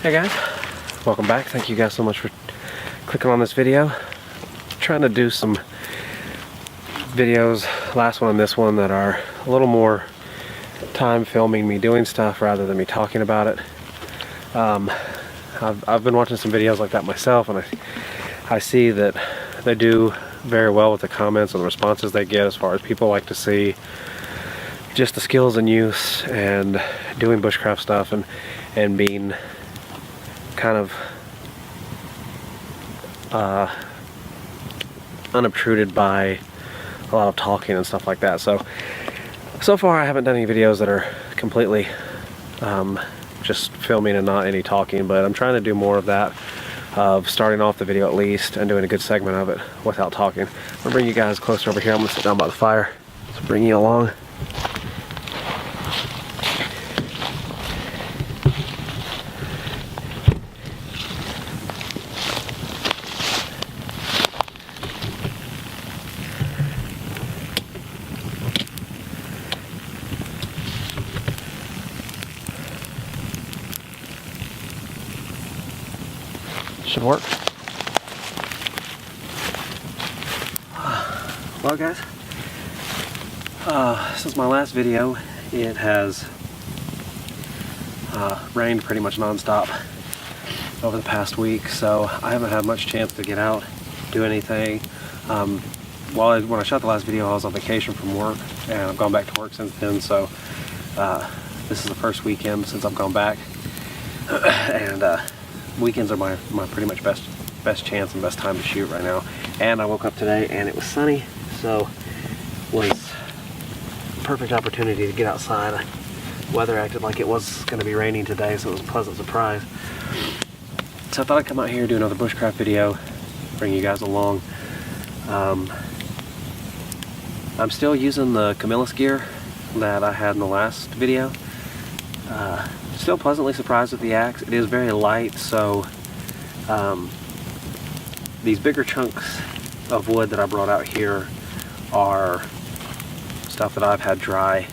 Hey guys, welcome back. Thank you guys so much for clicking on this video. I'm trying to do some videos, last one and this one, that are a little more time filming me doing stuff rather than me talking about it. I've been watching some videos like that myself, and I see that they do very well with the comments and the responses they get, as far as people like to see just the skills and use and doing bushcraft stuff and being kind of unobtruded by a lot of talking and stuff like that. So far I haven't done any videos that are completely just filming and not any talking, but I'm trying to do more of that, of starting off the video at least and doing a good segment of it without talking. I'm gonna bring you guys closer over here. I'm gonna sit down by the fire, so bring you along. Should work. Well guys, since my last video, it has rained pretty much non-stop over the past week, so I haven't had much chance to get out, do anything. When I shot the last video, I was on vacation from work, and I've gone back to work since then, so this is the first weekend since I've gone back, and weekends are my pretty much best chance and best time to shoot right now. And I woke up today and it was sunny, so it was a perfect opportunity to get outside. Weather acted like it was going to be raining today, so it was a pleasant surprise. So I thought I'd come out here and do another bushcraft video, bring you guys along. I'm still using the camillus gear that I had in the last video. Still pleasantly surprised with the axe. It is very light, so these bigger chunks of wood that I brought out here are stuff that I've had dry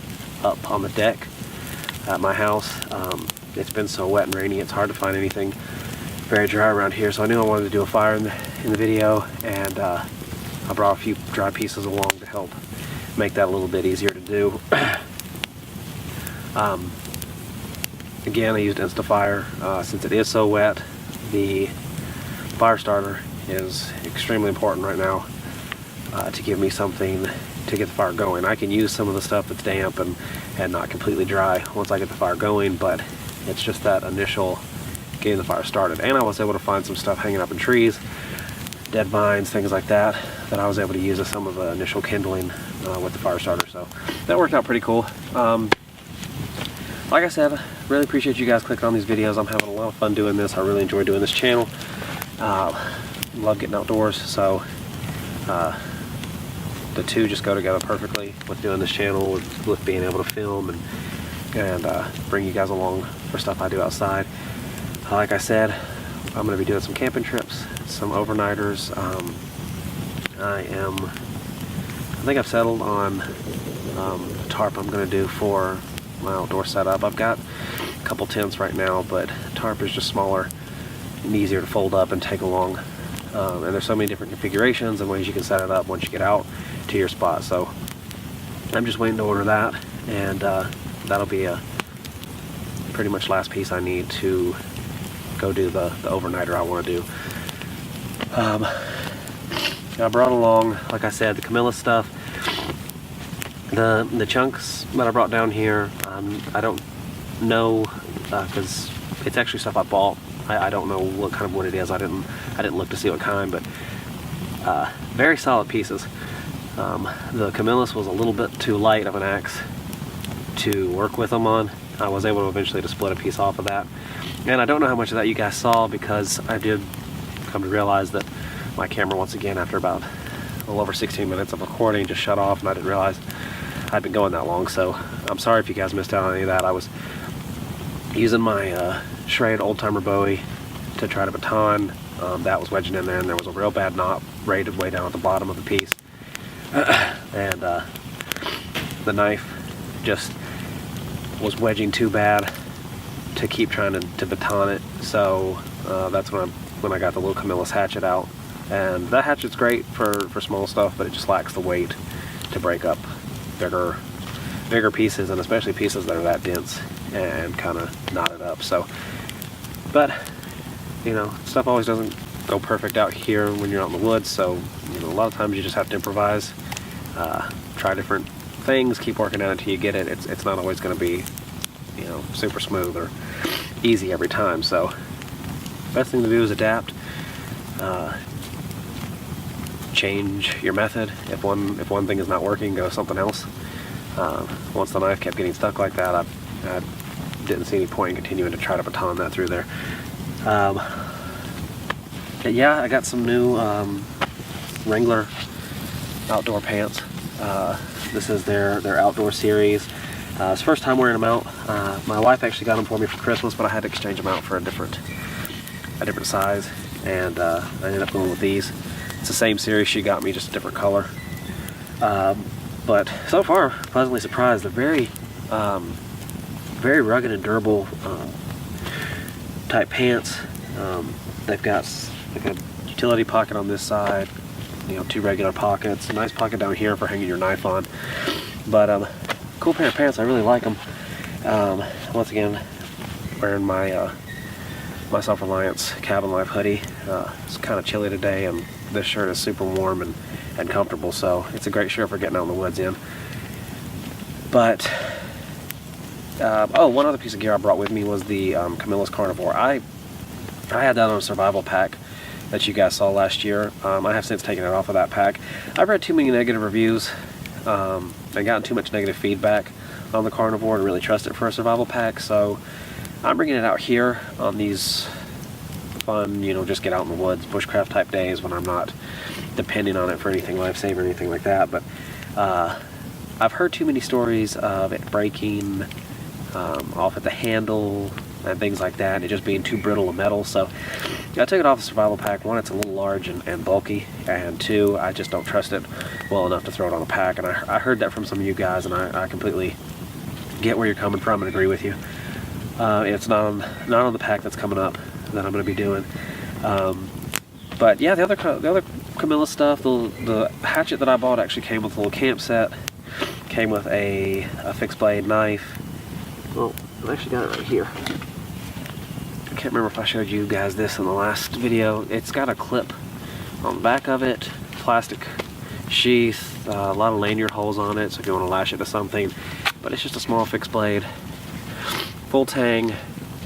up on the deck at my house. It's been so wet and rainy, it's hard to find anything very dry around here, so I knew I wanted to do a fire in the video, and I brought a few dry pieces along to help make that a little bit easier to do. Again, I used Instafire. Since it is so wet, the fire starter is extremely important right now to give me something to get the fire going. I can use some of the stuff that's damp and not completely dry once I get the fire going, but it's just that initial getting the fire started. And I was able to find some stuff hanging up in trees, dead vines, things like that, that I was able to use as some of the initial kindling with the fire starter. So that worked out pretty cool. Like I said, really appreciate you guys clicking on these videos. I'm having a lot of fun doing this. I really enjoy doing this channel. Love getting outdoors, so the two just go together perfectly with doing this channel, with being able to film and bring you guys along for stuff I do outside. Like I said, I'm going to be doing some camping trips, some overnighters. I think I've settled on a tarp I'm going to do for my outdoor setup. I've got a couple tents right now, but tarp is just smaller and easier to fold up and take along. And there's so many different configurations and ways you can set it up once you get out to your spot. So I'm just waiting to order that, and that'll be a pretty much last piece I need to go do the overnighter I want to do. I brought along, like I said, the camillus stuff. The chunks that I brought down here, I don't know, because it's actually stuff I bought. I don't know what kind of wood it is. I didn't look to see what kind, but very solid pieces. The camillus was a little bit too light of an axe to work with them on. I was able to eventually to split a piece off of that, and I don't know how much of that you guys saw, because I did come to realize that my camera, once again, after about a little over 16 minutes of recording, just shut off, and I didn't realize I'd been going that long. So I'm sorry if you guys missed out on any of that. I was using my Schrade old-timer Bowie to try to baton. That was wedging in there, and there was a real bad knot rated way down at the bottom of the piece. And the knife just was wedging too bad to keep trying to baton it. So that's when I got the little camillus hatchet out. And that hatchet's great for small stuff, but it just lacks the weight to break up bigger pieces, and especially pieces that are that dense and kind of knotted up. So, but you know, stuff always doesn't go perfect out here when you're out in the woods. So, you know, a lot of times you just have to improvise, try different things, keep working at it until you get it. It's not always going to be, you know, super smooth or easy every time. So, best thing to do is adapt. Change your method. If one thing is not working, go something else. Once the knife kept getting stuck like that, I didn't see any point in continuing to try to baton that through there. Yeah, I got some new Wrangler outdoor pants. This is their outdoor series. It's the first time wearing them out. My wife actually got them for me for Christmas, but I had to exchange them out for a different size, and I ended up going with these. It's the same series she got me, just a different color. But so far, pleasantly surprised. They're very, very rugged and durable type pants. They've got like a utility pocket on this side, you know, 2 regular pockets, a nice pocket down here for hanging your knife on. But cool pair of pants. I really like them. Once again, wearing my my Self-Reliance Cabin Life hoodie. It's kind of chilly today, and this shirt is super warm and comfortable, so it's a great shirt for getting out in the woods in. But oh, one other piece of gear I brought with me was the Camillus Carnivore. I had that on a survival pack that you guys saw last year. I have since taken it off of that pack. I've read too many negative reviews and gotten too much negative feedback on the Carnivore to really trust it for a survival pack, so I'm bringing it out here on these fun, you know, just get out in the woods, bushcraft type days when I'm not depending on it for anything life-saving or anything like that. But I've heard too many stories of it breaking off at the handle and things like that, and it just being too brittle of metal. So I took it off the survival pack. One, it's a little large and bulky, and two, I just don't trust it well enough to throw it on a pack. And I heard that from some of you guys, and I completely get where you're coming from and agree with you. It's not on the pack that's coming up that I'm going to be doing. But yeah, the other Camillus stuff, the hatchet that I bought actually came with a little camp set. Came with a fixed blade knife. Well, I've actually got it right here. I can't remember if I showed you guys this in the last video. It's got a clip on the back of it, plastic sheath, a lot of lanyard holes on it, so if you want to lash it to something. But it's just a small fixed blade. Full tang.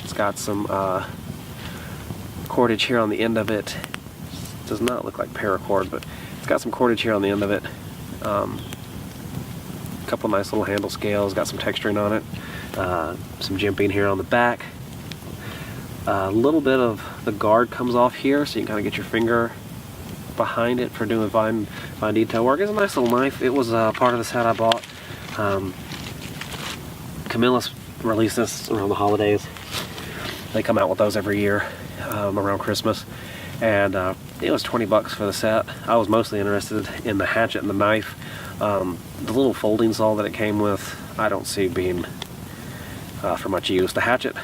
It's got some cordage here on the end of it. Does not look like paracord, but it's got some cordage here on the end of it. A couple nice little handle scales. Got some texturing on it. Some jimping here on the back. A little bit of the guard comes off here, so you can kind of get your finger behind it for doing fine detail work. It's a nice little knife. It was part of the set I bought. Camillus released this around the holidays. They come out with those every year around Christmas, and it was 20 bucks for the set. I was mostly interested in the hatchet and the knife. The little folding saw that it came with, I don't see being for much use. The hatchet,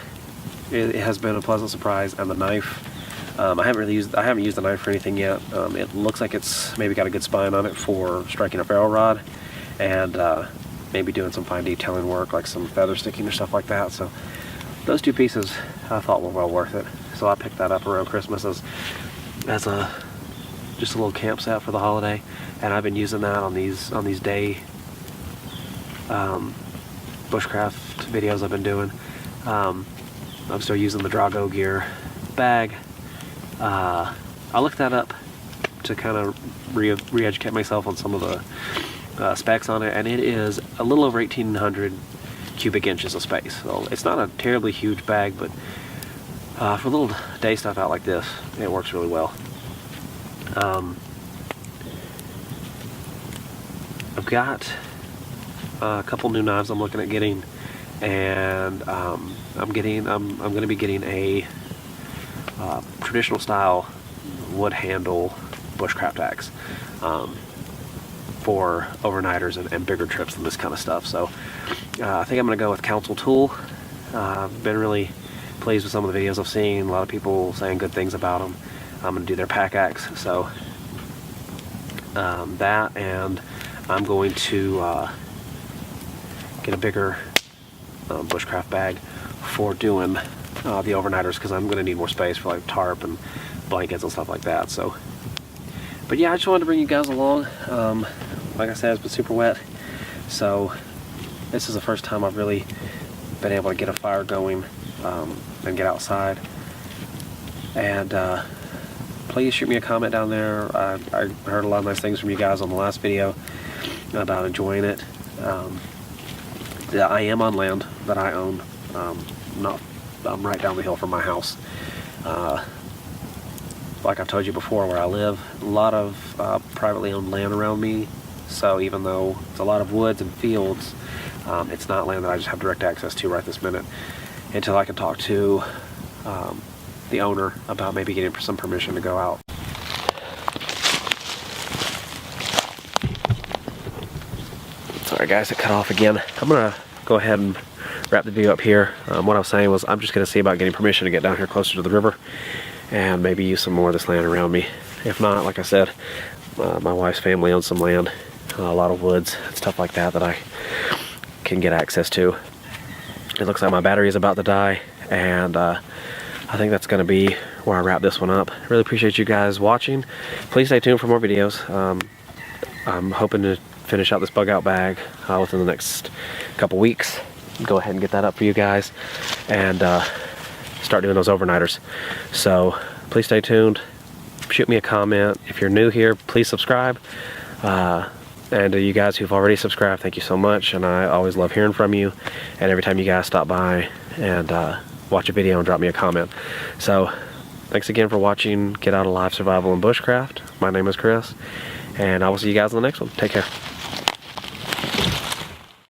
it has been a pleasant surprise, and the knife, I haven't used the knife for anything yet. It looks like it's maybe got a good spine on it for striking a ferrule rod, and maybe doing some fine detailing work, like some feather sticking or stuff like that. So those two pieces I thought were well worth it. So I picked that up around Christmas as just a little camp set for the holiday, and I've been using that on these day bushcraft videos I've been doing. I'm still using the Drago gear bag. I looked that up to kind of re-educate myself on some of the specs on it, and it is a little over 1,800 cubic inches of space. So it's not a terribly huge bag, but for little day stuff out like this, it works really well. I've got a couple new knives I'm looking at getting, and I'm going to be getting a traditional style wood handle bushcraft axe for overnighters and bigger trips and this kind of stuff. So I think I'm going to go with Council Tool. I've been really pleased with some of the videos I've seen. A lot of people saying good things about them. I'm going to do their pack axe, so that, and I'm going to get a bigger bushcraft bag for doing the overnighters, because I'm going to need more space for like tarp and blankets and stuff like that. So, but yeah, I just wanted to bring you guys along. Like I said, it's been super wet, so this is the first time I've really been able to get a fire going and get outside. And please shoot me a comment down there. I heard a lot of nice things from you guys on the last video about enjoying it. I am on land that I own. I'm right down the hill from my house. Like I've told you before, where I live, a lot of privately owned land around me. So even though it's a lot of woods and fields, it's not land that I just have direct access to right this minute, until I can talk to the owner about maybe getting some permission to go out. Sorry guys, it cut off again. I'm gonna go ahead and wrap the video up here. What I was saying was I'm just gonna see about getting permission to get down here closer to the river and maybe use some more of this land around me. If not, like I said, my wife's family owns some land, a lot of woods and stuff like that that I can get access to. It looks like my battery is about to die, and I think that's going to be where I wrap this one up. I really appreciate you guys watching. Please stay tuned for more videos. I'm hoping to finish out this bug out bag within the next couple weeks. Go ahead and get that up for you guys, and start doing those overnighters. So please stay tuned. Shoot me a comment. If you're new here, please subscribe. And to you guys who've already subscribed, thank you so much. And I always love hearing from you. And every time you guys stop by and watch a video and drop me a comment. So thanks again for watching Get Out Alive Survival and Bushcraft. My name is Chris, and I will see you guys in the next one. Take care.